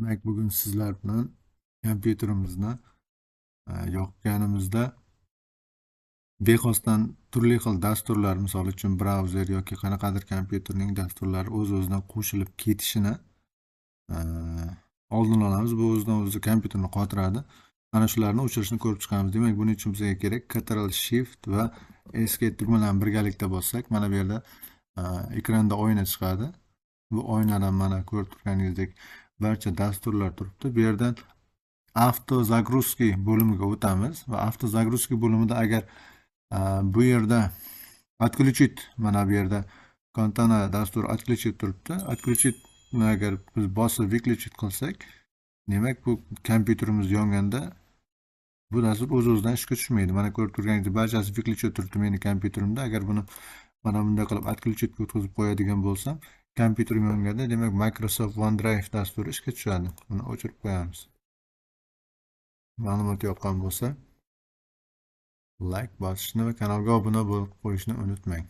Demak, bugun sizlar bilan kompyuterimizni yoqganimizda bexosdan turli xil dasturlar, misol uchun brauzer yoki qanaqadir kompyuterning dasturlari o'z-o'zidan qo'shilib ketishini e, oldini olamiz. Bu o'zidan-o'zi kompyuterni qotiradi. Ana shularni o'chirishni ko'rib chiqamiz. Demak, buning uchun bizga kerak Ctrl Shift va Escape tugmalarini birgalikda bossak, mana bu yerda ekranda oyna chiqadi. Bu oynadan mana ko'rib turganingizdek barcha dasturlar turibdi. Bu yerdan avto zagruzki bo'limiga o'tamiz va avto zagruzki bo'limida agar bu yerda отключить, mana bu yerda Kontana dasturi отключить turibdi. Отключitni agar biz bosib выключить qilsak, demak bu kompyuterimiz yonganda bu dastur o'z-o'zidan ishga tushmaydi. Mana ko'rib turganingizdek barchasi выключить turibdi meni kompyuterimda. Agar buni mana bunday qilib отключить o'tkazib qo'yadigan bo'lsam, kompyuter yonganda, demak Microsoft OneDrive dasturi ishga tushadi. Buni o'chirib qo'yamiz. Ma'lumot yoqqan bo'lsa like bosishni va kanalga obuna bo'lib qo'yishni unutmang.